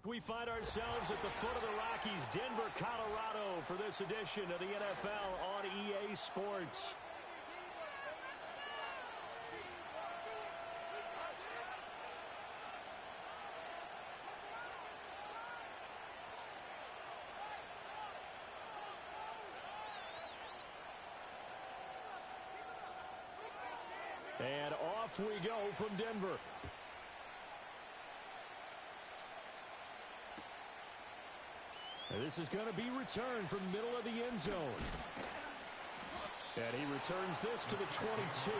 We find ourselves at the foot of the Rockies, Denver, Colorado, for this edition of the NFL on EA Sports. And off we go from Denver. And this is going to be returned from the middle of the end zone. And he returns this to the 22.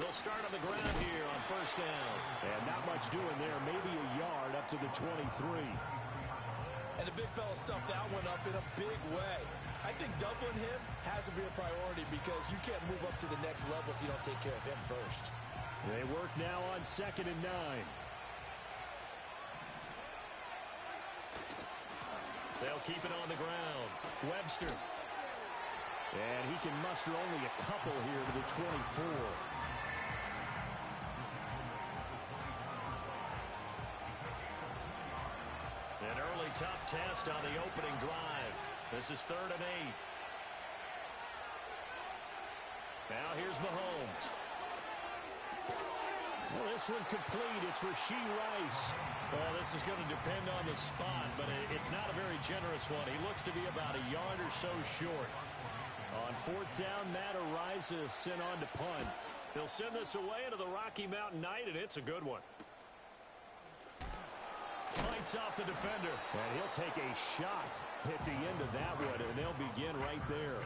They'll start on the ground here on first down. And not much doing there. Maybe a yard up to the 23. And the big fella stuffed that one up in a big way. I think doubling him has to be a priority because you can't move up to the next level if you don't take care of him first. They work now on 2nd and 9. They'll keep it on the ground. Webster. And he can muster only a couple here to the 24. An early tough test on the opening drive. This is 3rd and 8. Now here's Mahomes. Well, this one complete. It's Rashee Rice. Well, this is going to depend on the spot, but it's not a very generous one. He looks to be about a yard or so short. On 4th down, Matt Araiza sent on to punt. They'll send this away into the Rocky Mountain night, and it's a good one. Fights off the defender. And he'll take a shot at the end of that one, and they'll begin right there.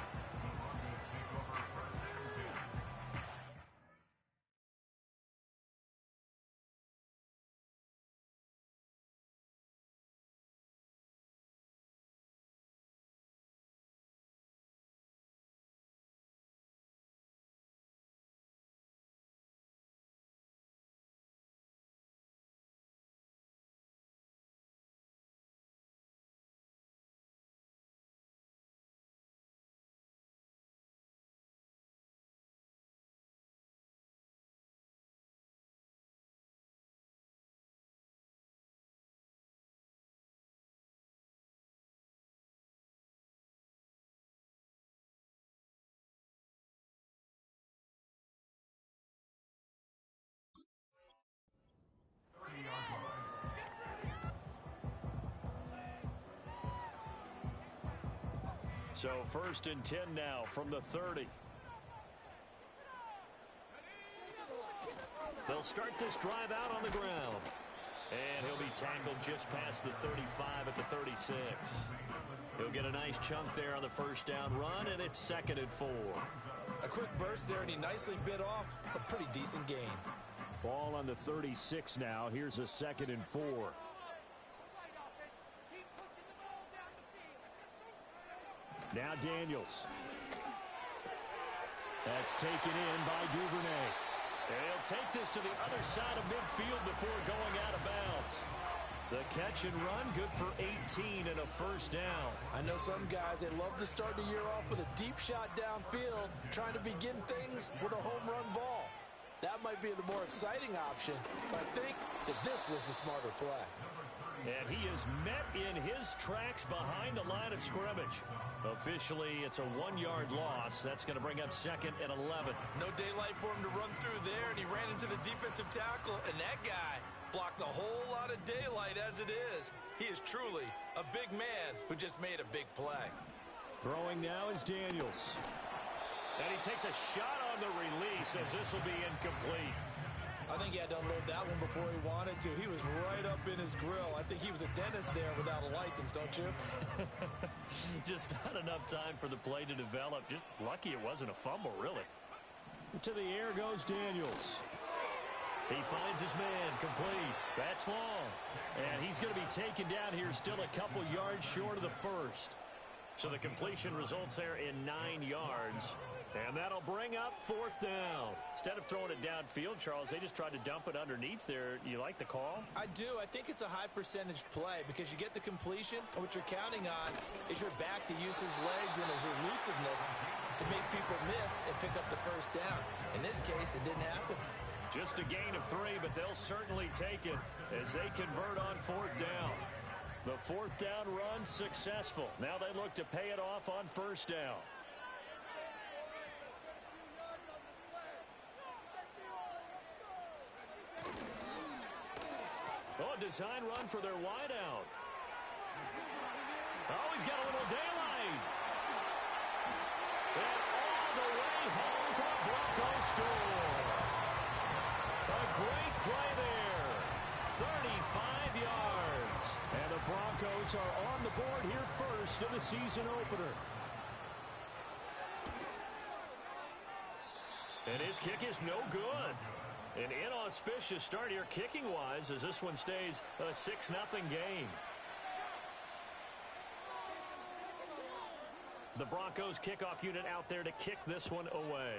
So 1st and 10 now from the 30. They'll start this drive out on the ground. And he'll be tackled just past the 35 at the 36. He'll get a nice chunk there on the first down run, and it's 2nd and 4. A quick burst there, and he nicely bit off a pretty decent gain. Ball on the 36 now. Here's a 2nd and 4. Now Daniels. That's taken in by Duvernay. And he'll take this to the other side of midfield before going out of bounds. The catch and run, good for 18 and a first down. I know some guys, they love to start the year off with a deep shot downfield, trying to begin things with a home run ball. That might be the more exciting option, but I think that this was the smarter play. And he is met in his tracks behind the line of scrimmage. Officially, it's a 1-yard loss. That's going to bring up 2nd and 11. No daylight for him to run through there, and he ran into the defensive tackle, and that guy blocks a whole lot of daylight as it is. He is truly a big man who just made a big play. Throwing now is Daniels. And he takes a shot on the release as this will be incomplete. I think he had to unload that one before he wanted to. He was right up in his grill. I think he was a dentist there without a license, don't you? Just not enough time for the play to develop. Just lucky it wasn't a fumble, really. To the air goes Daniels. He finds his man, complete. That's long. And he's going to be taken down here still a couple yards short of the first. So the completion results there in 9 yards. And that'll bring up 4th down. Instead of throwing it downfield, Charles, they just tried to dump it underneath there. You like the call? I do. I think it's a high percentage play because you get the completion, and what you're counting on is your back to use his legs and his elusiveness to make people miss and pick up the first down. In this case, it didn't happen. Just a gain of 3, but they'll certainly take it as they convert on 4th down. The 4th down run successful. Now they look to pay it off on 1st down. Oh, a design run for their wideout. Oh, he's got a little daylight. And all the way home for a Broncos score. A great play there. 35 yards. And the Broncos are on the board here first in the season opener. And his kick is no good. An inauspicious start here kicking-wise as this one stays a 6-0 game. The Broncos kickoff unit out there to kick this one away.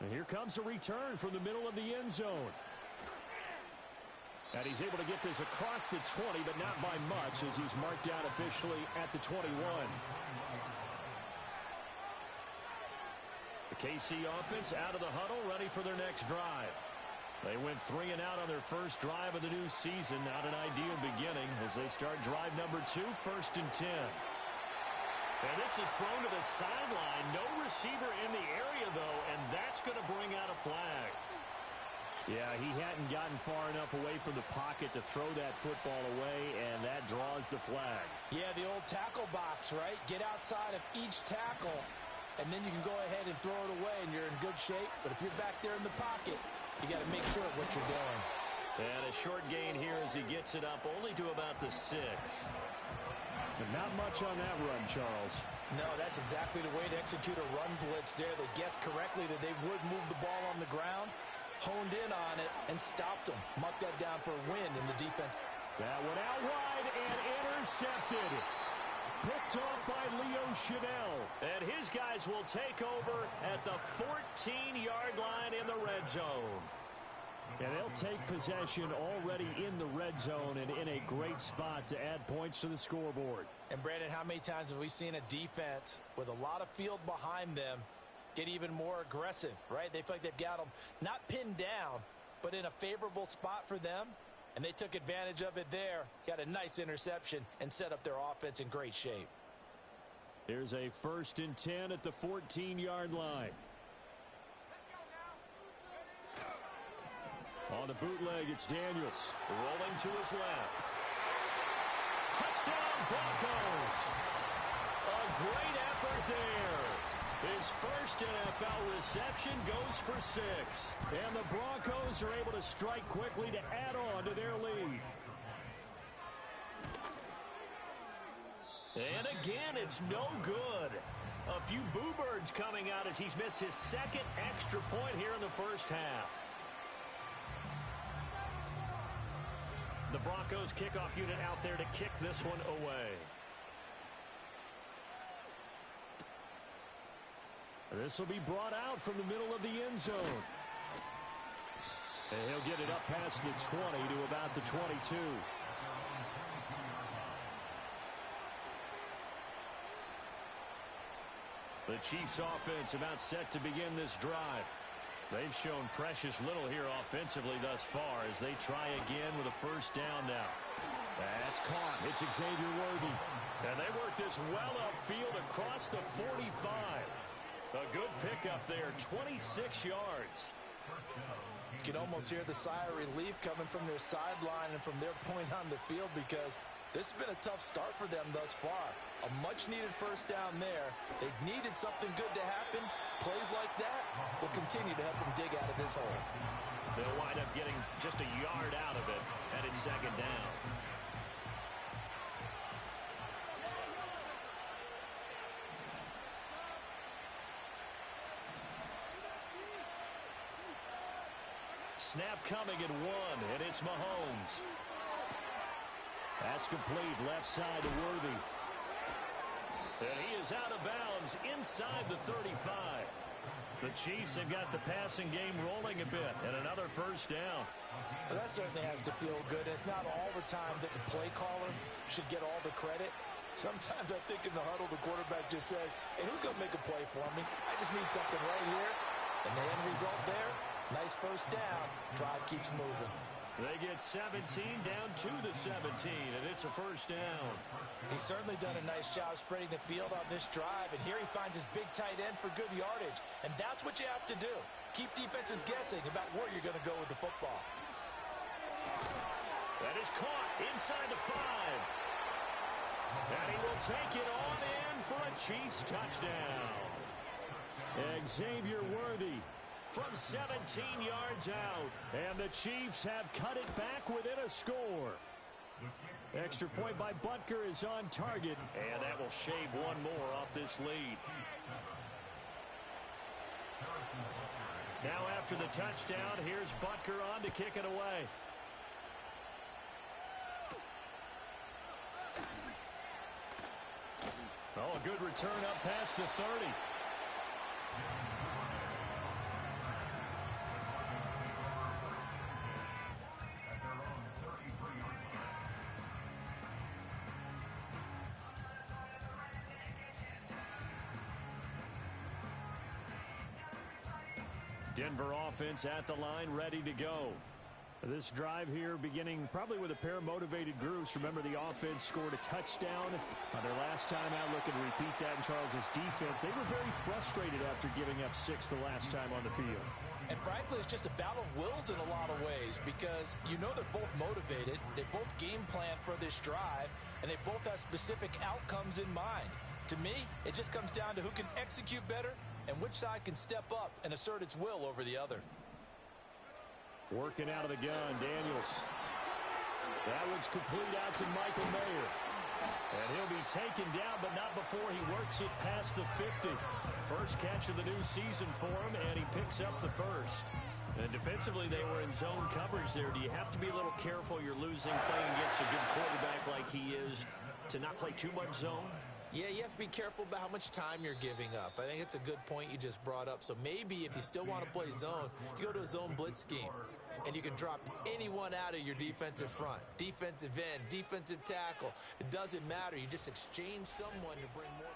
And here comes a return from the middle of the end zone. And he's able to get this across the 20, but not by much as he's marked down officially at the 21. The KC offense out of the huddle, ready for their next drive. They went 3 and out on their first drive of the new season. Not an ideal beginning as they start drive number 2, 1st and 10. And this is thrown to the sideline. No receiver in the area, though, and that's going to bring out a flag. Yeah, he hadn't gotten far enough away from the pocket to throw that football away, and that draws the flag. Yeah, the old tackle box, right? Get outside of each tackle, and then you can go ahead and throw it away, and you're in good shape. But if you're back there in the pocket, you got to make sure of what you're doing. And a short gain here as he gets it up only to about the 6. But not much on that run, Charles. No, that's exactly the way to execute a run blitz there. They guessed correctly that they would move the ball on the ground, honed in on it, and stopped them. Mucked that down for a win in the defense. That one out wide and intercepted. Picked off by Leo Chanel. And his guys will take over at the 14-yard line in the red zone. And they'll take possession already in the red zone and in a great spot to add points to the scoreboard. And, Brandon, how many times have we seen a defense with a lot of field behind them get even more aggressive, right? They feel like they've got them not pinned down, but in a favorable spot for them. And they took advantage of it there, got a nice interception, and set up their offense in great shape. Here's a 1st and 10 at the 14-yard line. On the bootleg, it's Daniels. Rolling to his left. Touchdown, Broncos. A great effort there. His first NFL reception goes for 6. And the Broncos are able to strike quickly to add on to their lead. And again, it's no good. A few boo birds coming out as he's missed his 2nd extra point here in the first half. The Broncos kickoff unit out there to kick this one away. This will be brought out from the middle of the end zone. And he'll get it up past the 20 to about the 22. The Chiefs offense about set to begin this drive. They've shown precious little here offensively thus far as they try again with a 1st down now. That's caught. It's Xavier Worthy. And they work this well upfield across the 45. A good pickup there, 26 yards. You can almost hear the sigh of relief coming from their sideline and from their point on the field because this has been a tough start for them thus far. A much-needed 1st down there. They've needed something good to happen. Plays like that will continue to help them dig out of this hole. They'll wind up getting just a yard out of it, and it's 2nd down. Snap coming at 1, and it's Mahomes. That's complete, left side to Worthy. And he is out of bounds inside the 35. The Chiefs have got the passing game rolling a bit, and another first down. Well, that certainly has to feel good. It's not all the time that the play caller should get all the credit. Sometimes I think in the huddle, the quarterback just says, hey, who's going to make a play for me? I just need something right here. And the end result there, nice first down. Drive keeps moving. They get 17 down to the 17, and it's a first down. He's certainly done a nice job spreading the field on this drive, and here he finds his big tight end for good yardage. And that's what you have to do. Keep defenses guessing about where you're going to go with the football. That is caught inside the 5. And he will take it on in for a Chiefs touchdown. Xavier Worthy from 17 yards out. And the Chiefs have cut it back within a score. Extra point by Butker is on target. And that will shave one more off this lead. Now after the touchdown, here's Butker on to kick it away. Oh, a good return up past the 30. Denver offense at the line, ready to go. This drive here beginning probably with a pair of motivated groups. Remember, the offense scored a touchdown on their last time out. Looking to repeat that in Charles's defense. They were very frustrated after giving up 6 the last time on the field. And frankly, it's just a battle of wills in a lot of ways because you know they're both motivated. They both game plan for this drive, and they both have specific outcomes in mind. To me, it just comes down to who can execute better and which side can step up and assert its will over the other. Working out of the gun, Daniels. That one's complete out to Michael Mayer. And he'll be taken down, but not before he works it past the 50. First catch of the new season for him, and he picks up the first. And defensively, they were in zone coverage there. Do you have to be a little careful you're losing playing against a good quarterback like he is to not play too much zone? Yeah, you have to be careful about how much time you're giving up. I think it's a good point you just brought up. So maybe if you still want to play zone, you go to a zone blitz scheme. And you can drop anyone out of your defensive front. Defensive end, defensive tackle. It doesn't matter. You just exchange someone to bring more.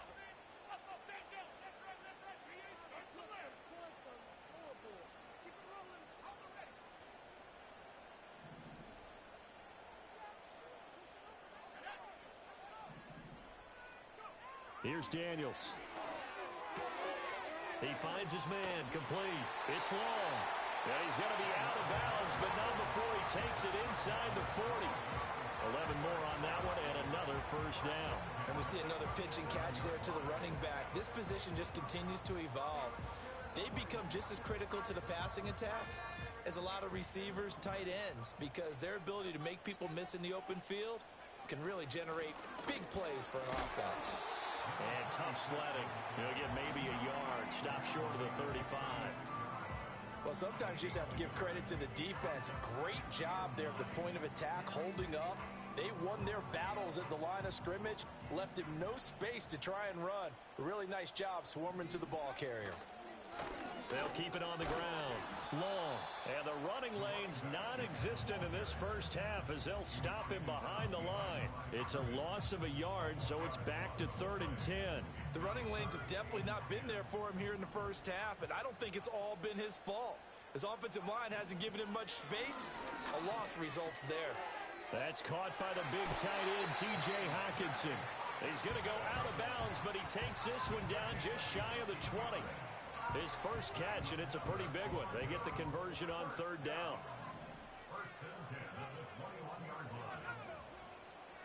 Here's Daniels. He finds his man, complete. It's long. And he's going to be out of bounds, but not before he takes it inside the 40. 11 more on that one, and another first down. And we see another pitch and catch there to the running back. This position just continues to evolve. They become just as critical to the passing attack as a lot of receivers, tight ends, because their ability to make people miss in the open field can really generate big plays for an offense. And tough sledding. He'll get maybe a yard. Stop short of the 35. Well, sometimes you just have to give credit to the defense. Great job there at the point of attack, holding up. They won their battles at the line of scrimmage, left him no space to try and run. Really nice job swarming to the ball carrier. They'll keep it on the ground. Long. And the running lane's non-existent in this first half as they'll stop him behind the line. It's a loss of a yard, so it's back to 3rd and 10. The running lanes have definitely not been there for him here in the first half, and I don't think it's all been his fault. His offensive line hasn't given him much space. A loss results there. That's caught by the big tight end, T.J. Hockenson. He's going to go out of bounds, but he takes this one down just shy of the 20. His first catch, and it's a pretty big one. They get the conversion on 3rd down.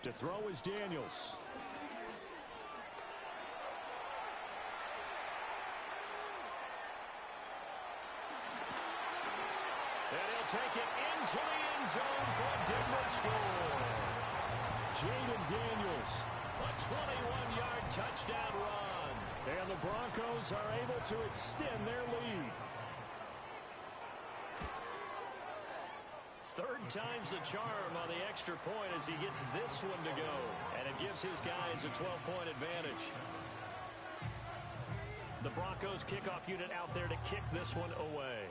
To throw is Daniels. And he'll take it into the end zone for a Denver score. Jaden Daniels, a 21-yard touchdown run. And the Broncos are able to extend their lead. 3rd times the charm on the extra point as he gets this one to go. And it gives his guys a 12-point advantage. The Broncos kickoff unit out there to kick this one away.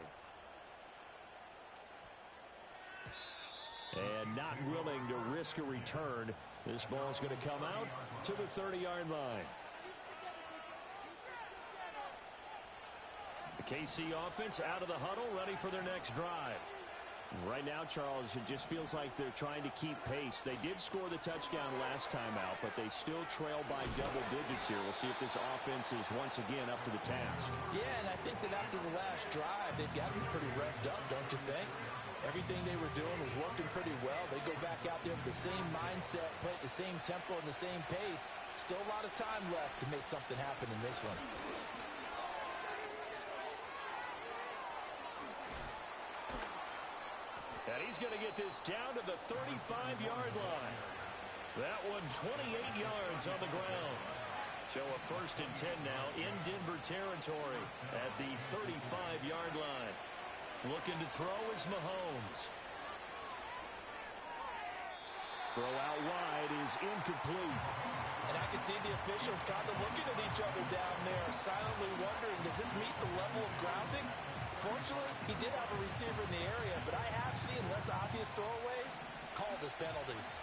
And not willing to risk a return. This ball's going to come out to the 30-yard line. The KC offense out of the huddle, ready for their next drive. Right now, Charles, it just feels like they're trying to keep pace. They did score the touchdown last time out, but they still trail by double digits here. We'll see if this offense is once again up to the task. Yeah, and I think that after the last drive, they've got to be pretty revved up, don't you think? Everything they were doing was working pretty well. They go back out there with the same mindset, play at the same tempo and the same pace. Still a lot of time left to make something happen in this one. And he's going to get this down to the 35-yard line. That one 28 yards on the ground. So a 1st and 10 now in Denver territory at the 35-yard line. Looking to throw is Mahomes. Throw out wide is incomplete. And I can see the officials kind of looking at each other down there, silently wondering, does this meet the level of grounding? Fortunately, he did have a receiver in the area, but I have seen less obvious throwaways called as penalties.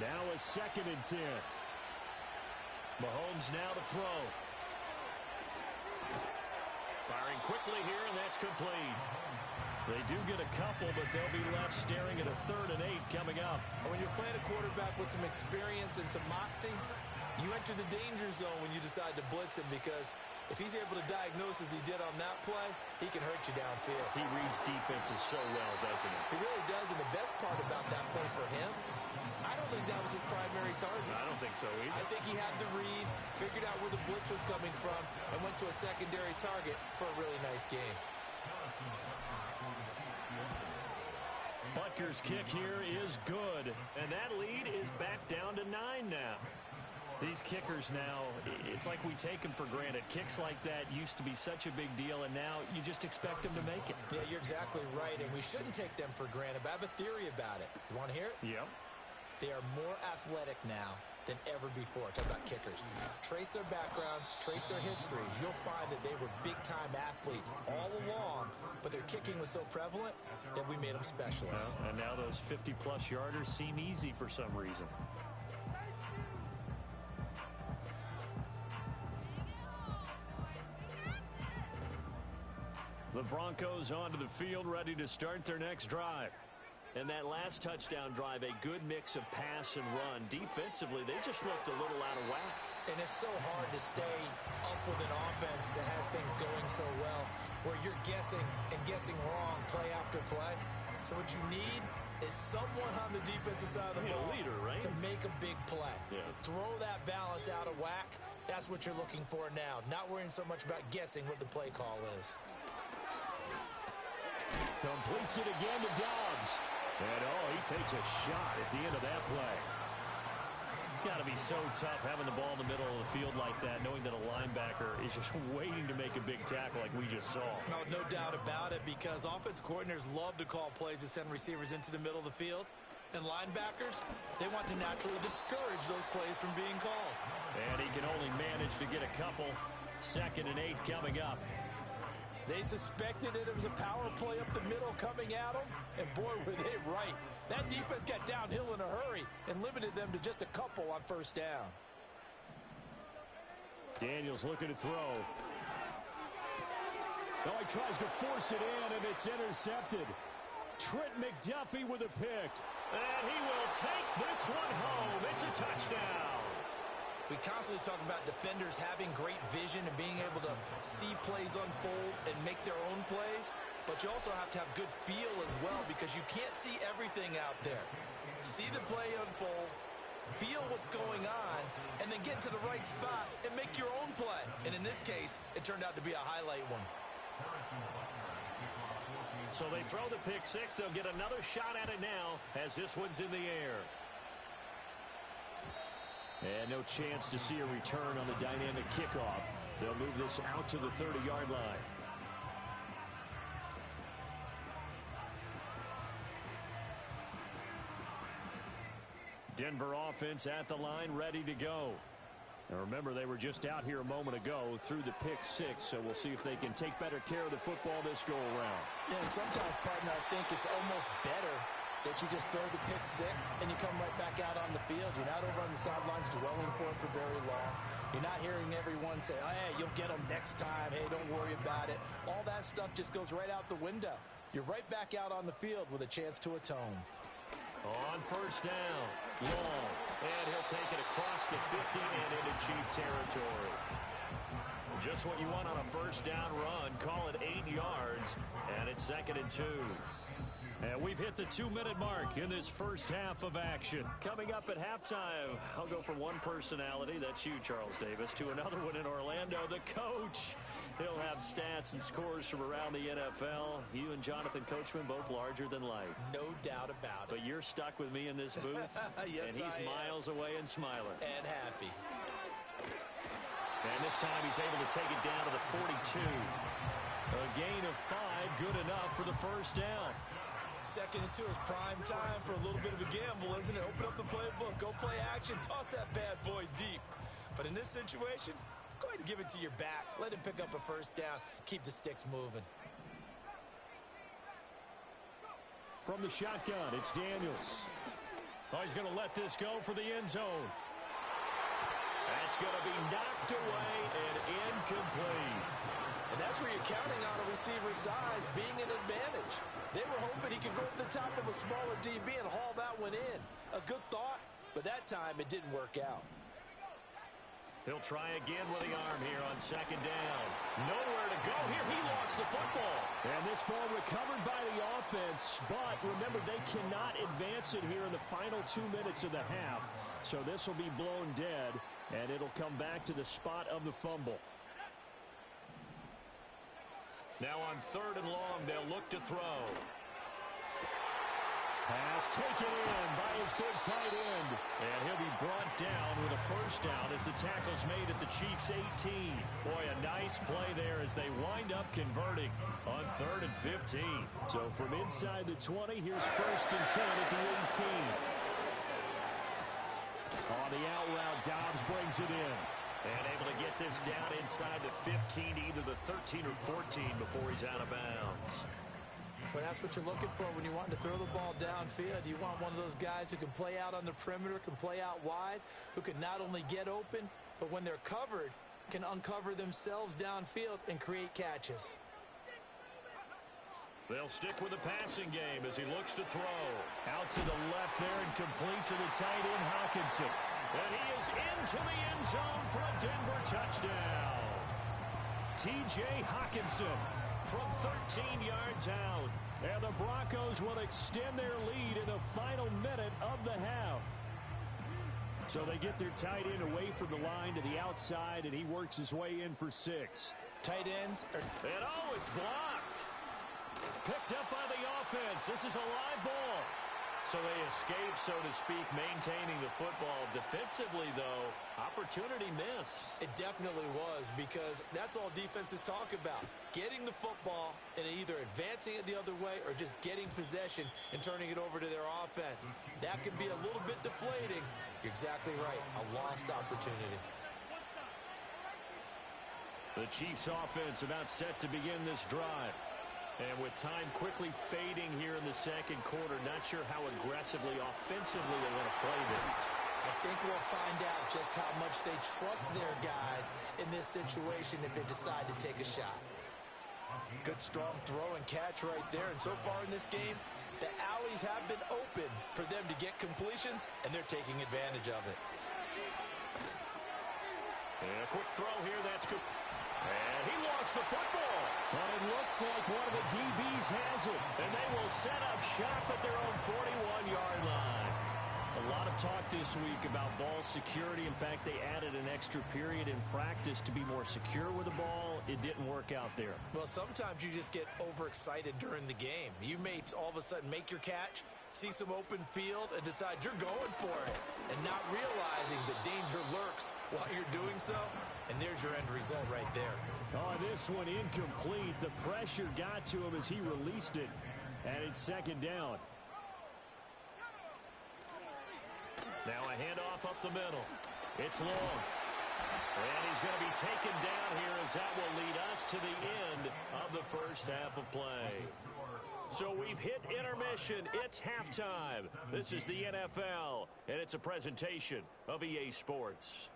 Now a 2nd and 10. Mahomes now to throw. Firing quickly here, and that's complete. They do get a couple, but they'll be left staring at a 3rd and 8 coming up. And when you're playing a quarterback with some experience and some moxie, you enter the danger zone when you decide to blitz him, because if he's able to diagnose as he did on that play, he can hurt you downfield. He reads defenses so well, doesn't he? He really does, and the best part about that play for him, I don't think that was his primary target. I don't think so either. I think he had the read, figured out where the blitz was coming from, and went to a secondary target for a really nice game. Butker's kick here is good, and that lead is back down to 9 now. These kickers now, it's like we take them for granted. Kicks like that used to be such a big deal, and now you just expect them to make it. Yeah, you're exactly right, and we shouldn't take them for granted, but I have a theory about it. You want to hear it? Yep. They are more athletic now than ever before. Talk about kickers. Trace their backgrounds, trace their histories. You'll find that they were big-time athletes all along, but their kicking was so prevalent that we made them specialists. Well, and now those 50-plus yarders seem easy for some reason. The Broncos onto the field, ready to start their next drive. And that last touchdown drive, a good mix of pass and run. Defensively, they just looked a little out of whack. And it's so hard to stay up with an offense that has things going so well, where you're guessing and guessing wrong play after play. So what you need is someone on the defensive side of the ball, leader, right? to make a big play. Yeah. Throw that balance out of whack. That's what you're looking for now. Not worrying so much about guessing what the play call is. Completes it again to Dobbs. And, he takes a shot at the end of that play. It's got to be so tough having the ball in the middle of the field like that, knowing that a linebacker is just waiting to make a big tackle like we just saw. No doubt about it, because offense coordinators love to call plays to send receivers into the middle of the field. And linebackers, they want to naturally discourage those plays from being called. And he can only manage to get a couple. 2nd and 8 coming up. They suspected it was a power play up the middle coming at them, and boy, were they right. That defense got downhill in a hurry and limited them to just a couple on 1st down. Daniels looking to throw. He tries to force it in, and it's intercepted. Trent McDuffie with a pick. And he will take this one home. It's a touchdown. We constantly talk about defenders having great vision and being able to see plays unfold and make their own plays, but you also have to have good feel as well, because you can't see everything out there. See the play unfold, feel what's going on, and then get to the right spot and make your own play. And in this case, it turned out to be a highlight one. So they throw the pick six. They'll get another shot at it now as this one's in the air. And no chance to see a return on the dynamic kickoff. They'll move this out to the 30-yard line. Denver offense at the line, ready to go. And remember, they were just out here a moment ago through the pick six, so we'll see if they can take better care of the football this go-around. Yeah, and sometimes, partner, I think it's almost better that you just throw the pick six and you come right back out on the field. You're not over on the sidelines dwelling for it for very long. You're not hearing everyone say, oh, hey, you'll get them next time. Hey, don't worry about it. All that stuff just goes right out the window. You're right back out on the field with a chance to atone. On first down, long, and he'll take it across the 50 and into Chief territory. Just what you want on a first down run. Call it 8 yards, and it's 2nd and 2. And we've hit the 2-minute mark in this first half of action. Coming up at halftime, I'll go from one personality, that's you, Charles Davis, to another one in Orlando, the coach. He'll have stats and scores from around the NFL. You and Jonathan Coachman both larger than life. No doubt about it. But you're stuck with me in this booth, yes, and he's miles away and smiling. And happy. And this time he's able to take it down to the 42. A gain of 5, good enough for the first down. 2nd and 2 is prime time for a little bit of a gamble, isn't it? Open up the playbook, go play action, toss that bad boy deep. But in this situation, go ahead and give it to your back. Let him pick up a first down. Keep the sticks moving. From the shotgun, it's Daniels. Oh, he's going to let this go for the end zone. That's going to be knocked away and incomplete. And that's where you're counting on a receiver's size being an advantage. They were hoping he could go to the top of a smaller DB and haul that one in. A good thought, but that time it didn't work out. He'll try again with the arm here on 2nd down. Nowhere to go here. He lost the football. And this ball recovered by the offense, but remember, they cannot advance it here in the final 2 minutes of the half. So this will be blown dead, and it'll come back to the spot of the fumble. Now on 3rd and long, they'll look to throw. Pass taken in by his big tight end. And he'll be brought down with a first down as the tackle's made at the Chiefs' 18. Boy, a nice play there as they wind up converting on 3rd and 15. So from inside the 20, here's 1st and 10 at the 18. On the out route, Dobbs brings it in. And able to get this down inside the 15, either the 13 or 14 before he's out of bounds. Well, that's what you're looking for when you're wanting to throw the ball downfield. You want one of those guys who can play out on the perimeter, can play out wide, who can not only get open, but when they're covered, can uncover themselves downfield and create catches. They'll stick with the passing game as he looks to throw. Out to the left there and complete to the tight end, Hockenson. And he is into the end zone for a Denver touchdown. T.J. Hockenson from 13 yards out. And the Broncos will extend their lead in the final minute of the half. So they get their tight end away from the line to the outside, and he works his way in for 6. Tight ends. And oh, it's blocked. Picked up by the offense. This is a live ball. So they escape, so to speak, maintaining the football. Defensively, though, opportunity miss. It definitely was, because that's all defenses talk about. Getting the football and either advancing it the other way or just getting possession and turning it over to their offense. That can be a little bit deflating. You're exactly right. A lost opportunity. The Chiefs' offense about set to begin this drive. And with time quickly fading here in the second quarter, not sure how aggressively, offensively they want to play this. I think we'll find out just how much they trust their guys in this situation if they decide to take a shot. Good strong throw and catch right there. And so far in this game, the alleys have been open for them to get completions, and they're taking advantage of it. And a quick throw here, that's good. And he lost the football. But it looks like one of the DBs has it. And they will set up shop at their own 41-yard line. A lot of talk this week about ball security. In fact, they added an extra period in practice to be more secure with the ball. It didn't work out there. Well, sometimes you just get overexcited during the game. You may all of a sudden make your catch, see some open field, and decide you're going for it, and not realizing the danger lurks while you're doing so. And there's your end result right there. Oh, this one incomplete. The pressure got to him as he released it. And it's 2nd down. Now a handoff up the middle. It's long. And he's going to be taken down here as that will lead us to the end of the first half of play. So we've hit intermission. It's halftime. This is the NFL, and it's a presentation of EA Sports.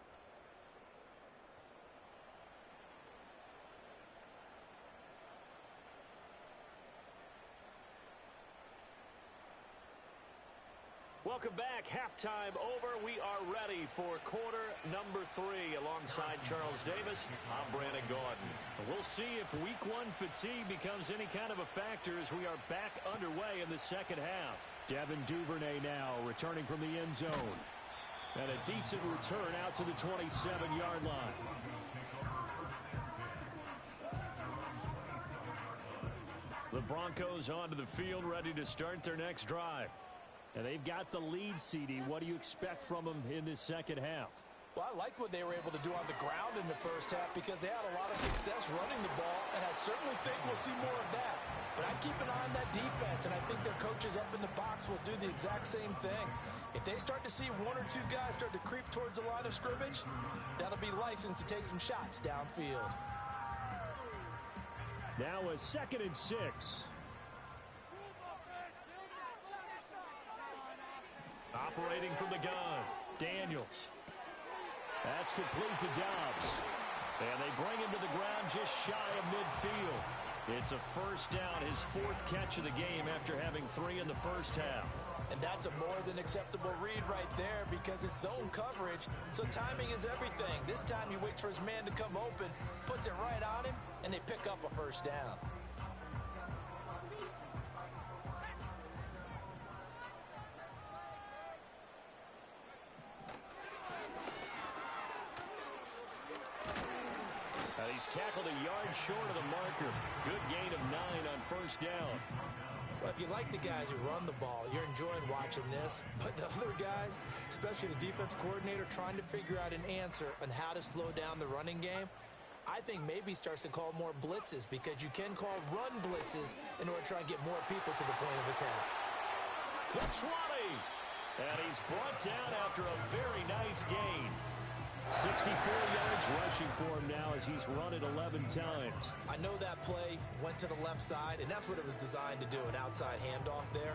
Welcome back. Halftime over. We are ready for quarter number 3. Alongside Charles Davis, I'm Brandon Gaudin. We'll see if week 1 fatigue becomes any kind of a factor as we are back underway in the second half. Devin Duvernay now returning from the end zone. And a decent return out to the 27-yard line. The Broncos onto the field, ready to start their next drive. And they've got the lead, CD. What do you expect from them in this second half? Well, I liked what they were able to do on the ground in the first half because they had a lot of success running the ball, and I certainly think we'll see more of that. But I keep an eye on that defense, and I think their coaches up in the box will do the exact same thing. If they start to see 1 or 2 guys start to creep towards the line of scrimmage, that'll be licensed to take some shots downfield. Now a 2nd and 6. Operating from the gun, Daniels. That's complete to Dobbs. And they bring him to the ground just shy of midfield. It's a first down, his 4th catch of the game after having 3 in the first half. And that's a more than acceptable read right there because it's zone coverage, so timing is everything. This time he waits for his man to come open, puts it right on him, and they pick up a first down. He's tackled a yard short of the marker. Good gain of 9 on first down. Well, if you like the guys who run the ball, you're enjoying watching this. But the other guys, especially the defense coordinator, trying to figure out an answer on how to slow down the running game, I think maybe starts to call more blitzes because you can call run blitzes in order to try and get more people to the point of attack. The 20. And he's brought down after a very nice gain. 64 yards rushing for him now as he's run it 11 times. I know that play went to the left side, and that's what it was designed to do, an outside handoff there.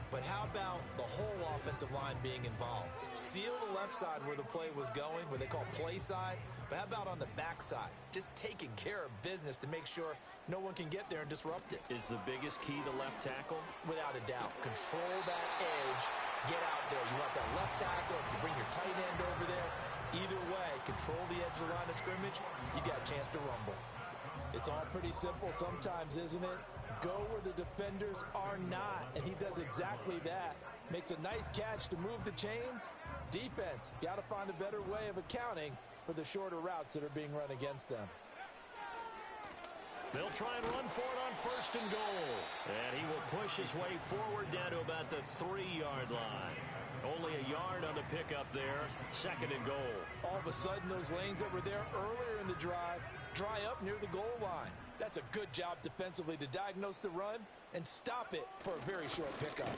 But how about the whole offensive line being involved? Seal the left side where the play was going, where they call play side. But how about on the back side? Just taking care of business to make sure no one can get there and disrupt it. Is the biggest key to left tackle? Without a doubt. Control that edge. Get out there. You want that left tackle. If you bring your tight end over there, either way, control the edge of the line of scrimmage, you got a chance to rumble. It's all pretty simple sometimes, isn't it? Go where the defenders are not, and he does exactly that. Makes a nice catch to move the chains. Defense, got to find a better way of accounting for the shorter routes that are being run against them. They'll try and run for it on first and goal. And he will push his way forward down to about the 3-yard line. Only a yard on the pickup there. 2nd and goal. All of a sudden, those lanes that were there earlier in the drive dry up near the goal line. That's a good job defensively to diagnose the run and stop it for a very short pickup.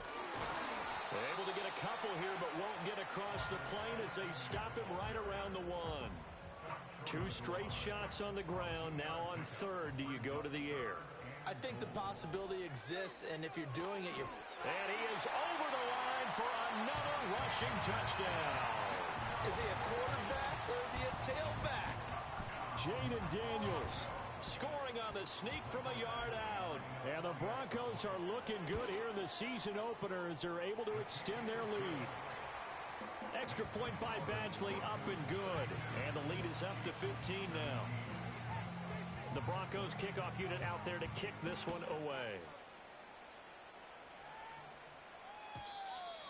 They're able to get a couple here, but won't get across the plane as they stop him right around the 1. 2 straight shots on the ground. Now on 3rd, do you go to the air? I think the possibility exists, and if you're doing it, you're... And he is over the line for another rushing touchdown. Is he a quarterback or is he a tailback? Jaden Daniels scoring on the sneak from a yard out. And the Broncos are looking good here in the season opener as they're able to extend their lead. Extra point by Badgley, up and good. And the lead is up to 15 now. The Broncos kickoff unit out there to kick this one away.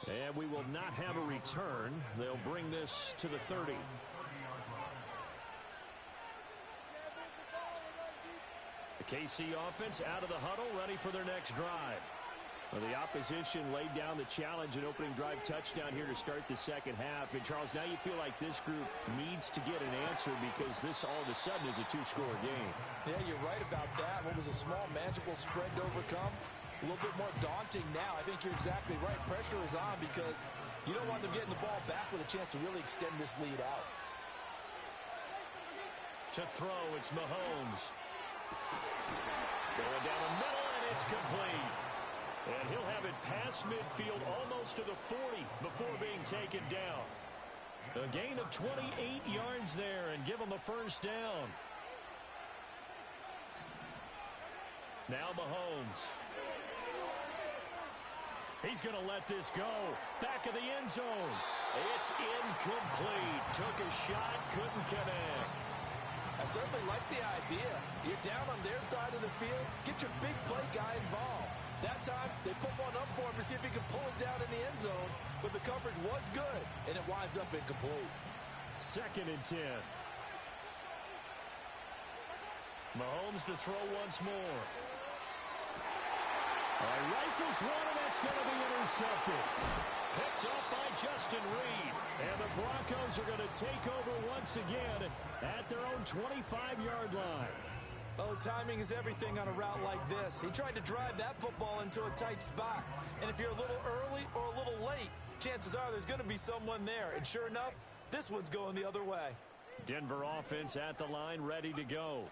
And we will not have a return. They'll bring this to the 30. The KC offense out of the huddle, ready for their next drive. Well, the opposition laid down the challenge and opening drive touchdown here to start the second half. And, Charles, now you feel like this group needs to get an answer because this all of a sudden is a 2-score game. Yeah, you're right about that. What was a small, manageable spread to overcome? A little bit more daunting now. I think you're exactly right. Pressure is on because You don't want them getting the ball back with a chance to really extend this lead out. To throw, it's Mahomes. Going down the middle, and it's complete. And he'll have it past midfield almost to the 40 before being taken down. A gain of 28 yards there and give him a first down. Now Mahomes. He's going to let this go. Back of the end zone. It's incomplete. Took a shot, couldn't connect. I certainly like the idea. You're down on their side of the field. Get your big play guy involved. That time, they put one up for him to see if he can pull it down in the end zone. But the coverage was good, and it winds up incomplete. 2nd and 10. Mahomes to throw once more. Rifles one, and that's going to be intercepted. Picked up by Justin Reed. And the Broncos are going to take over once again at their own 25-yard line. Oh, timing is everything on a route like this. He tried to drive that football into a tight spot. And if you're a little early or a little late, chances are there's going to be someone there. And sure enough, this one's going the other way. Denver offense at the line, ready to go.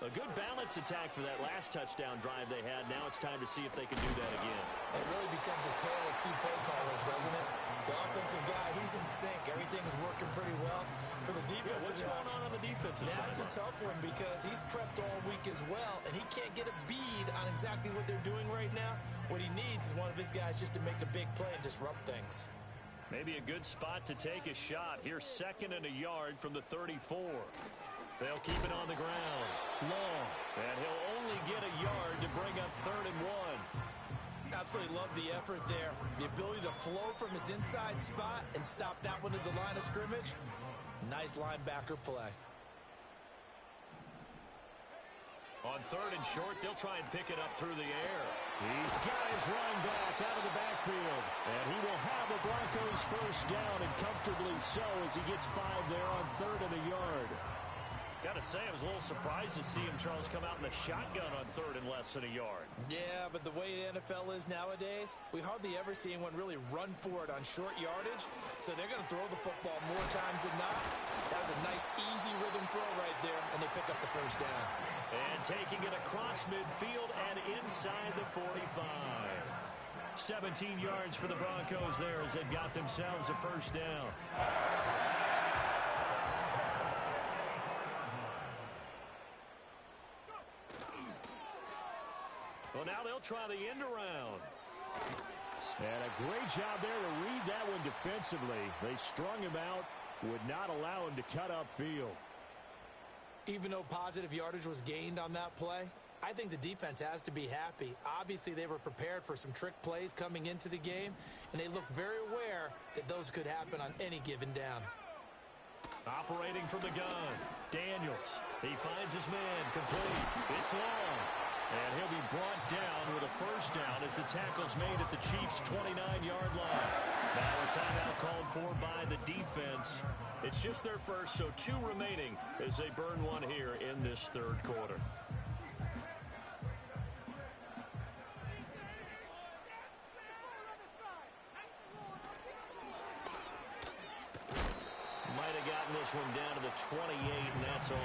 A good balance attack for that last touchdown drive they had. Now it's time to see if they can do that again. It really becomes a tale of two play callers, doesn't it? The offensive guy, he's in sync. Everything is working pretty well. For the defensive guy, what's going on the defensive side? That's a tough one because he's prepped all week as well, and he can't get a bead on exactly what they're doing right now. What he needs is one of his guys just to make a big play and disrupt things. Maybe a good spot to take a shot. Here's 2nd and a yard from the 34. They'll keep it on the ground. Long. And he'll only get a yard to bring up 3rd and 1. Absolutely love the effort there. The ability to flow from his inside spot and stop that one at the line of scrimmage. Nice linebacker play. On 3rd and short, they'll try and pick it up through the air. He's got his running back out of the backfield. And he will have the Broncos first down, and comfortably so, as he gets 5 there on 3rd and a yard. Got to say, I was a little surprised to see him, Charles, come out in a shotgun on 3rd and less than a yard. Yeah, but the way the NFL is nowadays, we hardly ever see anyone really run for it on short yardage. So they're going to throw the football more times than not. That was a nice, easy rhythm throw right there, and they pick up the first down. And taking it across midfield and inside the 45. 17 yards for the Broncos there as they've got themselves a first down. Well, now they'll try the end around. And a great job there to read that one defensively. They strung him out, would not allow him to cut upfield. Even though positive yardage was gained on that play, I think the defense has to be happy. Obviously, they were prepared for some trick plays coming into the game, and they looked very aware that those could happen on any given down. Operating from the gun, Daniels. He finds his man, complete. It's long. And he'll be brought down with a first down as the tackle's made at the Chiefs' 29-yard line. Now a timeout called for by the defense. It's just their first, so 2 remaining as they burn one here in this 3rd quarter. Might have gotten this one down to the 28, and that's all.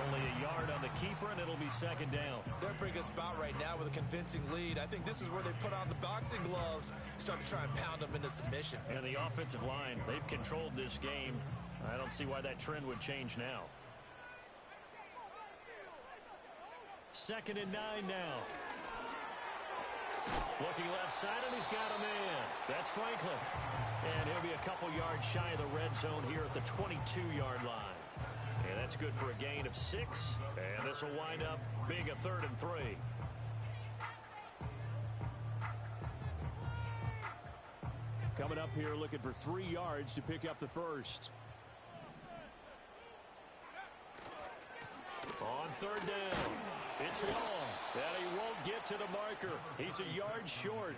Only a yard on the keeper, and it'll be 2nd down. They're in a pretty good spot right now with a convincing lead. I think this is where they put on the boxing gloves, start to try and pound them into submission. And the offensive line, they've controlled this game. I don't see why that trend would change now. 2nd and 9 now. Looking left side, and he's got a man. That's Franklin. And he'll be a couple yards shy of the red zone here at the 22-yard line. And that's good for a gain of 6. And this will wind up being a 3rd and 3. Coming up here looking for 3 yards to pick up the first. On 3rd down, it's long, and he won't get to the marker. He's a yard short.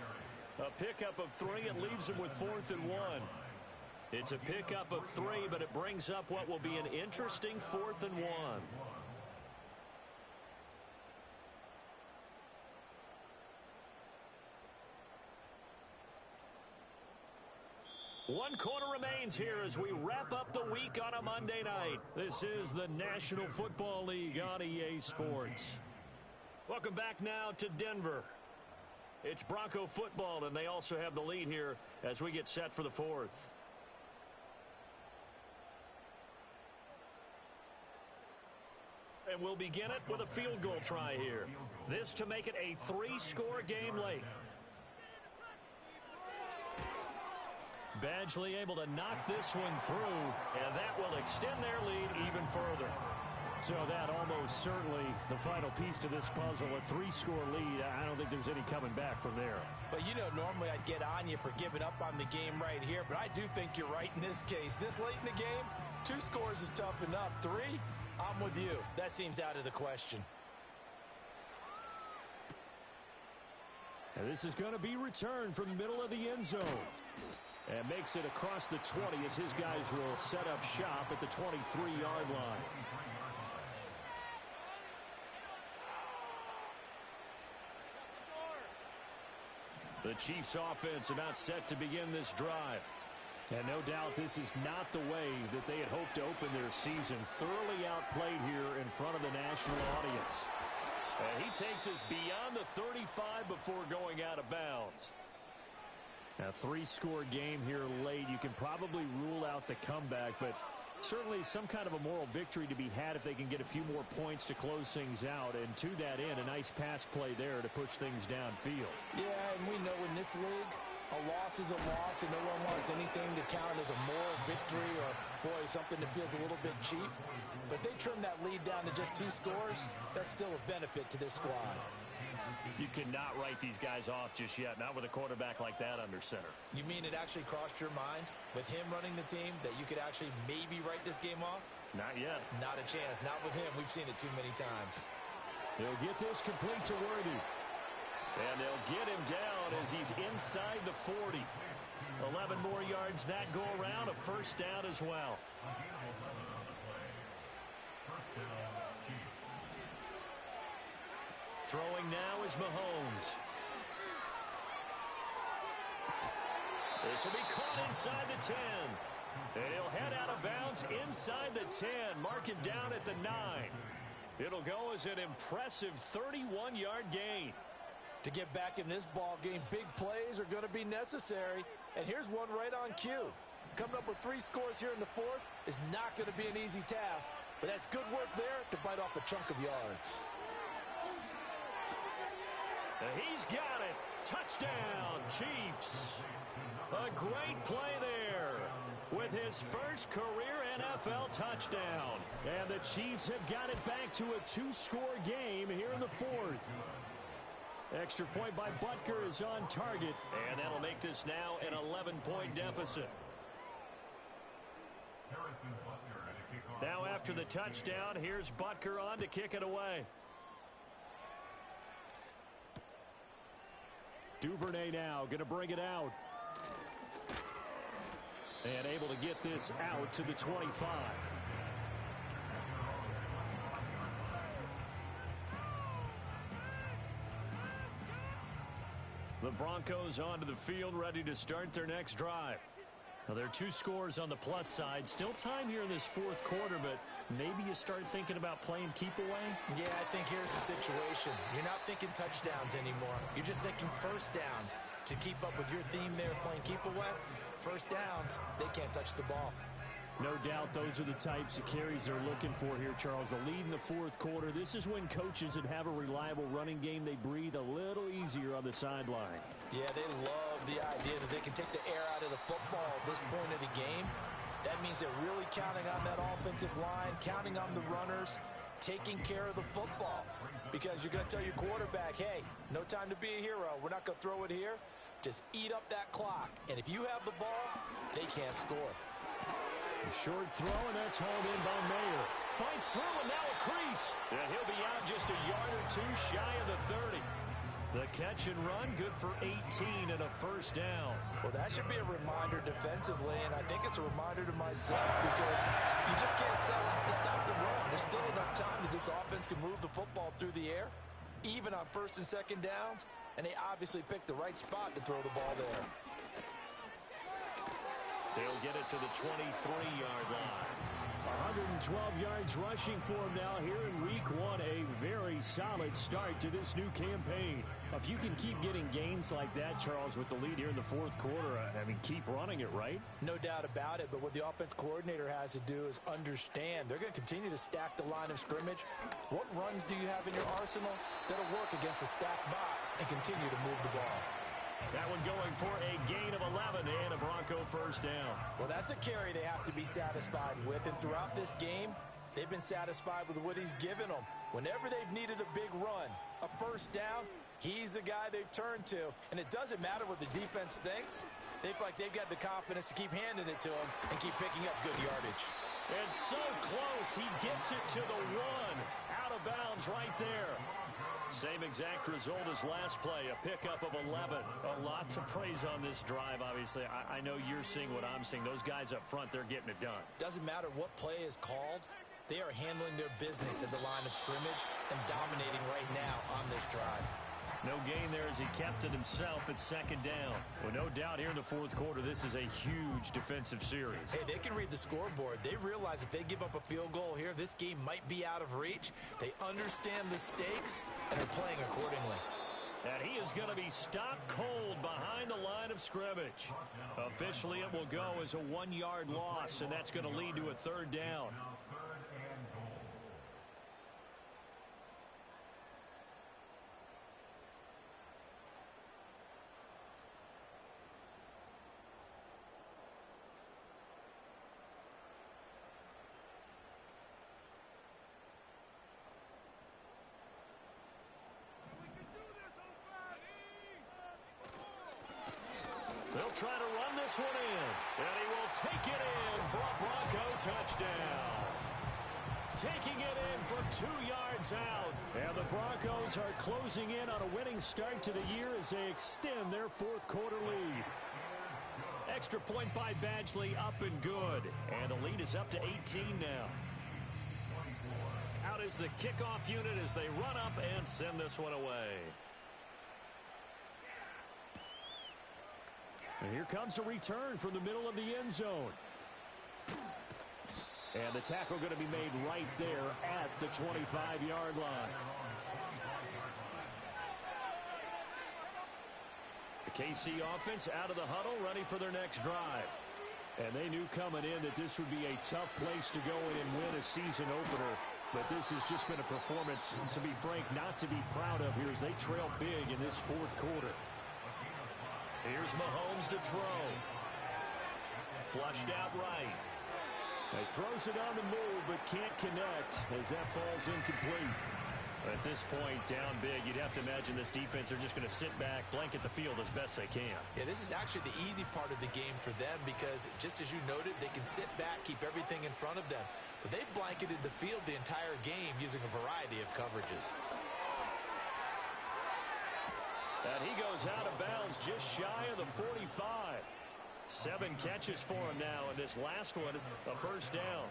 A pickup of 3, it leaves him with 4th and 1. It's a pickup of 3, but it brings up what will be an interesting 4th and 1. One quarter remains here as we wrap up the week on a Monday night. This is the National Football League on EA Sports. Welcome back now to Denver. It's Bronco football, and they also have the lead here as we get set for the fourth. And we'll begin it with a field goal try here. This to make it a 3-score game late. Badgley able to knock this one through, and that will extend their lead even further. So that almost certainly the final piece to this puzzle, a 3-score lead. I don't think there's any coming back from there. But, you know, normally I'd get on you for giving up on the game right here, but I do think you're right in this case. This late in the game, 2 scores is tough enough. 3, I'm with you. That seems out of the question. And this is going to be returned from the middle of the end zone. And makes it across the 20 as his guys will set up shop at the 23-yard line. The Chiefs offense about set to begin this drive. And no doubt this is not the way that they had hoped to open their season. Thoroughly outplayed here in front of the national audience. And he takes us beyond the 35 before going out of bounds. A 3-score game here late. You can probably rule out the comeback, but certainly some kind of a moral victory to be had if they can get a few more points to close things out. And to that end, a nice pass play there to push things downfield. Yeah, and we know in this league, a loss is a loss, and no one wants anything to count as a moral victory or, boy, something that feels a little bit cheap. But they trim that lead down to just 2 scores. That's still a benefit to this squad. You cannot write these guys off just yet, not with a quarterback like that under center. You mean it actually crossed your mind with him running the team that you could actually maybe write this game off? Not yet. Not a chance. Not with him. We've seen it too many times. They'll get this complete to Worthy. And they'll get him down as he's inside the 40. 11 more yards that go around, a first down as well. Throwing now is Mahomes. This will be caught inside the 10. And he'll head out of bounds inside the 10. Mark it down at the 9. It'll go as an impressive 31-yard gain. To get back in this ball game, big plays are going to be necessary. And here's one right on cue. Coming up with 3 scores here in the fourth is not going to be an easy task. But that's good work there to bite off a chunk of yards. And he's got it. Touchdown, Chiefs. A great play there with his first career NFL touchdown. And the Chiefs have got it back to a 2-score game here in the fourth. Extra point by Butker is on target. And that'll make this now an 11-point deficit. Now after the touchdown, here's Butker on to kick it away. Duvernay now going to bring it out. And able to get this out to the 25. The Broncos onto the field, ready to start their next drive. Now, there are 2 scores on the plus side. Still time here in this fourth quarter, but maybe you start thinking about playing keep away? Yeah, I think here's the situation. You're not thinking touchdowns anymore. You're just thinking first downs. To keep up with your theme there, playing keep away, first downs, they can't touch the ball. No doubt those are the types of carries they're looking for here, Charles. The lead in the fourth quarter. This is when coaches that have a reliable running game, they breathe a little easier on the sideline. Yeah, they love the idea that they can take the air out of the football at this point of the game. That means they're really counting on that offensive line, counting on the runners, taking care of the football. Because you're going to tell your quarterback, hey, no time to be a hero. We're not going to throw it here. Just eat up that clock. And if you have the ball, they can't score. A short throw, and that's hauled in by Mayer. Fights through, and now a crease. And he'll be out just a yard or 2 shy of the 30. The catch and run, good for 18 and a first down. Well, that should be a reminder defensively, and I think it's a reminder to myself because you just can't sell out to stop the run. There's still enough time that this offense can move the football through the air, even on first and second downs, and they obviously picked the right spot to throw the ball there. They'll get it to the 23-yard line. 112 yards rushing for him now here in week one. A very solid start to this new campaign. If you can keep getting gains like that, Charles, with the lead here in the fourth quarter, I mean, keep running it, right? No doubt about it, but what the offense coordinator has to do is understand they're going to continue to stack the line of scrimmage. What runs do you have in your arsenal that'll work against a stacked box and continue to move the ball? That one going for a gain of 11 and a Bronco first down. Well, that's a carry they have to be satisfied with, and throughout this game, they've been satisfied with what he's given them. Whenever they've needed a big run, a first down, he's the guy they've turned to, and it doesn't matter what the defense thinks. They feel like they've got the confidence to keep handing it to him and keep picking up good yardage. And so close, he gets it to the one. Out of bounds right there. Same exact result as last play, a pickup of 11. A lot to praise on this drive, obviously. I know you're seeing what I'm seeing. Those guys up front, they're getting it done. Doesn't matter what play is called. They are handling their business at the line of scrimmage and dominating right now on this drive. No gain there as he kept it himself at second down. Well, no doubt here in the fourth quarter, this is a huge defensive series. Hey, they can read the scoreboard. They realize if they give up a field goal here, this game might be out of reach. They understand the stakes and are playing accordingly. And he is going to be stopped cold behind the line of scrimmage. Officially, it will go as a 1-yard loss, and that's going to lead to a third down. They'll try to run this one in, and he will take it in for a Bronco touchdown. Taking it in for 2 yards out. And the Broncos are closing in on a winning start to the year as they extend their fourth quarter lead. Extra point by Badgley, up and good. And the lead is up to 18 now. Out is the kickoff unit as they run up and send this one away. And here comes a return from the middle of the end zone. And the tackle going to be made right there at the 25-yard line. The KC offense out of the huddle, ready for their next drive. And they knew coming in that this would be a tough place to go in and win a season opener. But this has just been a performance, to be frank, not to be proud of here as they trail big in this fourth quarter. Here's Mahomes to throw. Flushed out right. He throws it on the move, but can't connect as that falls incomplete. At this point, down big, you'd have to imagine this defense are just going to sit back, blanket the field as best they can. Yeah, this is actually the easy part of the game for them because, just as you noted, they can sit back, keep everything in front of them. But they've blanketed the field the entire game using a variety of coverages. And he goes out of bounds just shy of the 45. 7 catches for him now, and this last one, a first down.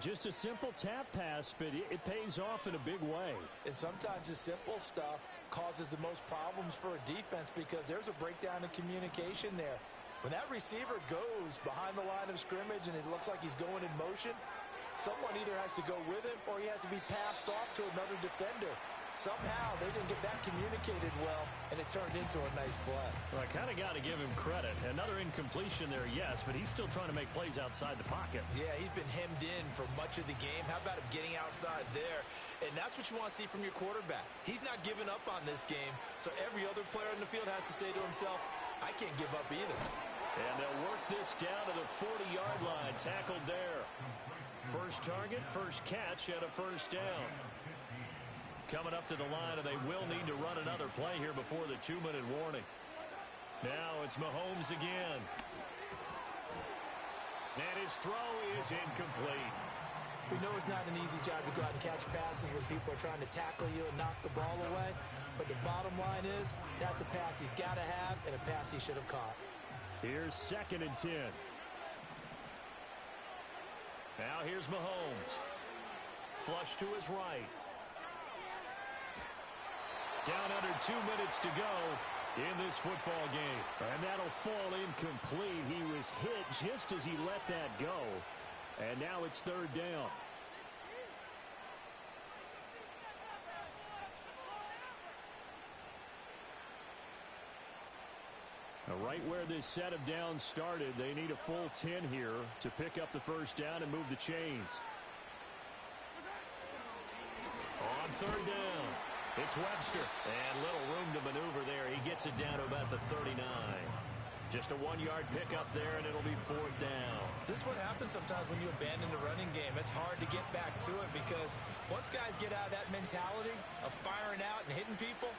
Just a simple tap pass, but it pays off in a big way. And sometimes the simple stuff causes the most problems for a defense because there's a breakdown in communication there. When that receiver goes behind the line of scrimmage and it looks like he's going in motion, someone either has to go with him or he has to be passed off to another defender. Somehow they didn't get that communicated well, and it turned into a nice play. Well, I kind of got to give him credit. Another incompletion there, yes, but he's still trying to make plays outside the pocket. Yeah, he's been hemmed in for much of the game. How about him getting outside there? And that's what you want to see from your quarterback. He's not giving up on this game, so every other player in the field has to say to himself, I can't give up either. And they'll work this down to the 40-yard line, tackled there. First target, first catch, and a first down. Coming up to the line, and they will need to run another play here before the 2-minute warning. Now it's Mahomes again. And his throw is incomplete. We know it's not an easy job to go out and catch passes when people are trying to tackle you and knock the ball away. But the bottom line is, that's a pass he's got to have and a pass he should have caught. Here's 2nd and 10. Now here's Mahomes. Flush to his right. Down under 2 minutes to go. in this football game. And that'll fall incomplete. He was hit just as he let that go. And now it's third down. Now, right where this set of downs started, they need a full 10 here to pick up the first down and move the chains. On third down, it's Webster. And little room to maneuver there. He gets it down to about the 39. Just a 1-yard pickup there, and it'll be fourth down. This is what happens sometimes when you abandon the running game. It's hard to get back to it because once guys get out of that mentality of firing out and hitting people,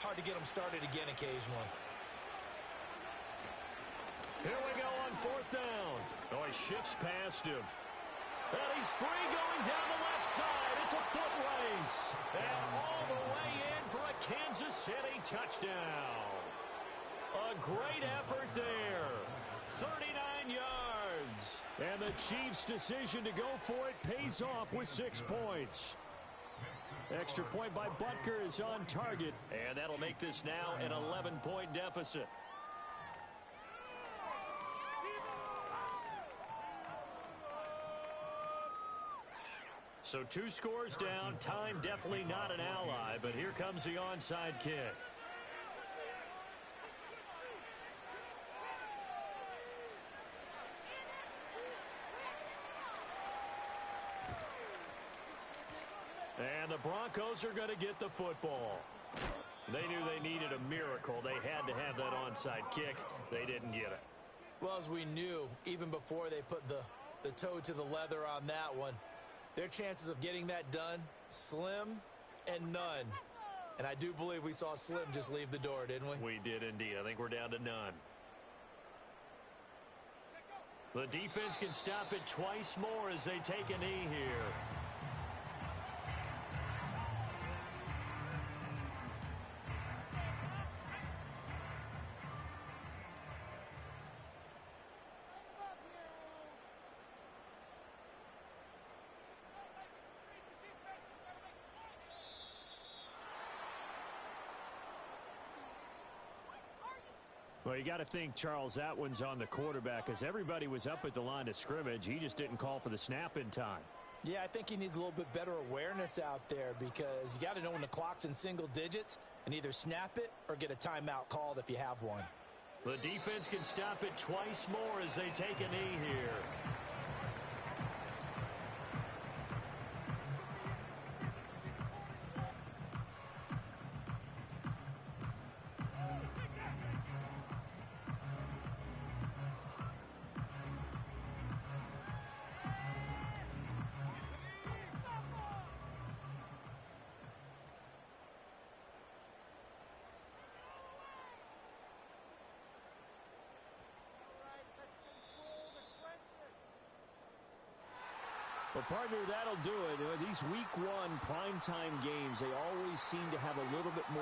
hard to get them started again occasionally. Here we go on fourth down. Oh, he shifts past him. And he's free going down the left side. It's a foot race. And all the way in for a Kansas City touchdown. A great effort there. 39 yards. And the Chiefs' decision to go for it pays off with 6 points. Extra point by Butker is on target. And that'll make this now an 11-point deficit. So 2 scores down. Time definitely not an ally, but here comes the onside kick. And the Broncos are going to get the football. They knew they needed a miracle. They had to have that onside kick. They didn't get it. Well, as we knew, even before they put the toe to the leather on that one, their chances of getting that done, slim and none. And I do believe we saw Slim just leave the door, didn't we? We did indeed. I think we're down to none. The defense can stop it twice more as they take a knee here. Well, you got to think, Charles, that one's on the quarterback as everybody was up at the line of scrimmage. He just didn't call for the snap in time. Yeah, I think he needs a little bit better awareness out there because you got to know when the clock's in single digits and either snap it or get a timeout called if you have one. The defense can stop it twice more as they take a knee here. Well, partner, that'll do it. These week 1 primetime games, they always seem to have a little bit more